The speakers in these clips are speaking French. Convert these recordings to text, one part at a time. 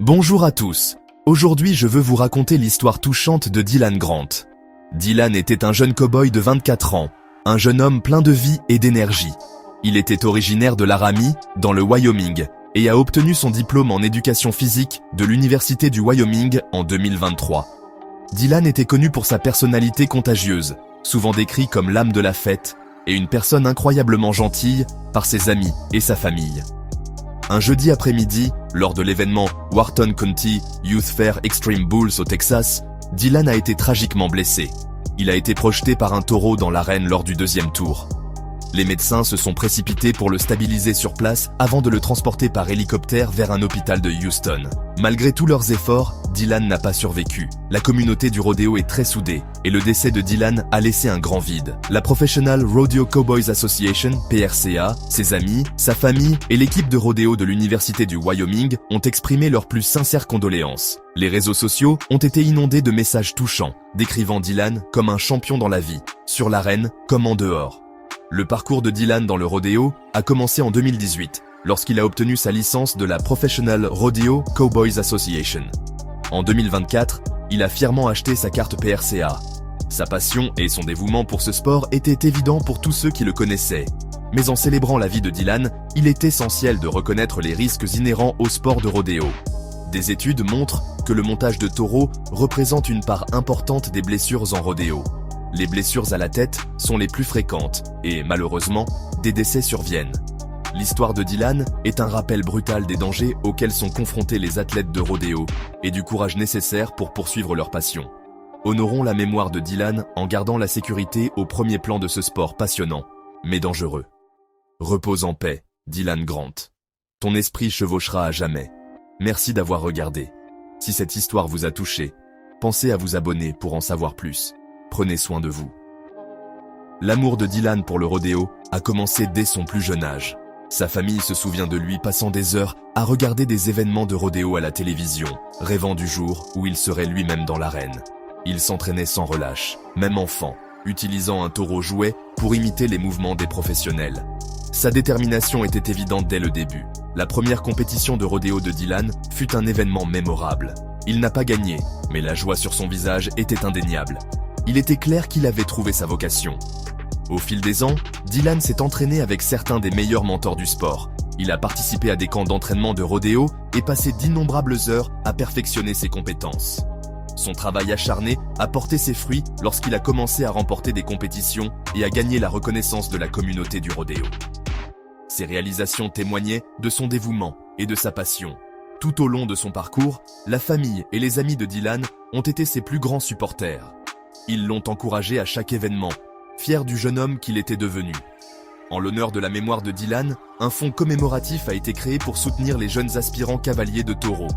Bonjour à tous. Aujourd'hui je veux vous raconter l'histoire touchante de Dylan Grant. Dylan était un jeune cow-boy de 24 ans, un jeune homme plein de vie et d'énergie. Il était originaire de Laramie, dans le Wyoming, et a obtenu son diplôme en éducation physique de l'Université du Wyoming en 2023. Dylan était connu pour sa personnalité contagieuse, souvent décrit comme l'âme de la fête, et une personne incroyablement gentille par ses amis et sa famille. Un jeudi après-midi, lors de l'événement Wharton County Youth Fair Extreme Bulls au Texas, Dylan a été tragiquement blessé. Il a été projeté par un taureau dans l'arène lors du deuxième tour. Les médecins se sont précipités pour le stabiliser sur place avant de le transporter par hélicoptère vers un hôpital de Houston. Malgré tous leurs efforts, Dylan n'a pas survécu. La communauté du rodéo est très soudée et le décès de Dylan a laissé un grand vide. La Professional Rodeo Cowboys Association, PRCA, ses amis, sa famille et l'équipe de rodéo de l'Université du Wyoming ont exprimé leurs plus sincères condoléances. Les réseaux sociaux ont été inondés de messages touchants, décrivant Dylan comme un champion dans la vie, sur l'arène comme en dehors. Le parcours de Dylan dans le rodéo a commencé en 2018, lorsqu'il a obtenu sa licence de la Professional Rodeo Cowboys Association. En 2024, il a fièrement acheté sa carte PRCA. Sa passion et son dévouement pour ce sport étaient évidents pour tous ceux qui le connaissaient. Mais en célébrant la vie de Dylan, il est essentiel de reconnaître les risques inhérents au sport de rodéo. Des études montrent que le montage de taureaux représente une part importante des blessures en rodéo. Les blessures à la tête sont les plus fréquentes et, malheureusement, des décès surviennent. L'histoire de Dylan est un rappel brutal des dangers auxquels sont confrontés les athlètes de rodéo et du courage nécessaire pour poursuivre leur passion. Honorons la mémoire de Dylan en gardant la sécurité au premier plan de ce sport passionnant, mais dangereux. Repose en paix, Dylan Grant. Ton esprit chevauchera à jamais. Merci d'avoir regardé. Si cette histoire vous a touché, pensez à vous abonner pour en savoir plus. Prenez soin de vous. L'amour de Dylan pour le rodéo a commencé dès son plus jeune âge. Sa famille se souvient de lui passant des heures à regarder des événements de rodéo à la télévision, rêvant du jour où il serait lui-même dans l'arène. Il s'entraînait sans relâche, même enfant, utilisant un taureau jouet pour imiter les mouvements des professionnels. Sa détermination était évidente dès le début. La première compétition de rodéo de Dylan fut un événement mémorable. Il n'a pas gagné, mais la joie sur son visage était indéniable. Il était clair qu'il avait trouvé sa vocation. Au fil des ans, Dylan s'est entraîné avec certains des meilleurs mentors du sport. Il a participé à des camps d'entraînement de rodéo et passé d'innombrables heures à perfectionner ses compétences. Son travail acharné a porté ses fruits lorsqu'il a commencé à remporter des compétitions et à gagner la reconnaissance de la communauté du rodéo. Ses réalisations témoignaient de son dévouement et de sa passion. Tout au long de son parcours, la famille et les amis de Dylan ont été ses plus grands supporters. Ils l'ont encouragé à chaque événement, fier du jeune homme qu'il était devenu. En l'honneur de la mémoire de Dylan, un fonds commémoratif a été créé pour soutenir les jeunes aspirants cavaliers de taureau.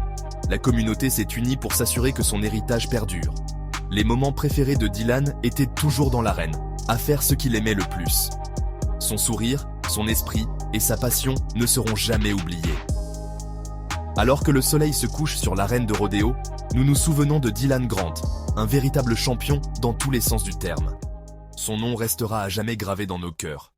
La communauté s'est unie pour s'assurer que son héritage perdure. Les moments préférés de Dylan étaient toujours dans l'arène, à faire ce qu'il aimait le plus. Son sourire, son esprit et sa passion ne seront jamais oubliés. Alors que le soleil se couche sur l'arène de rodéo, nous nous souvenons de Dylan Grant, un véritable champion dans tous les sens du terme. Son nom restera à jamais gravé dans nos cœurs.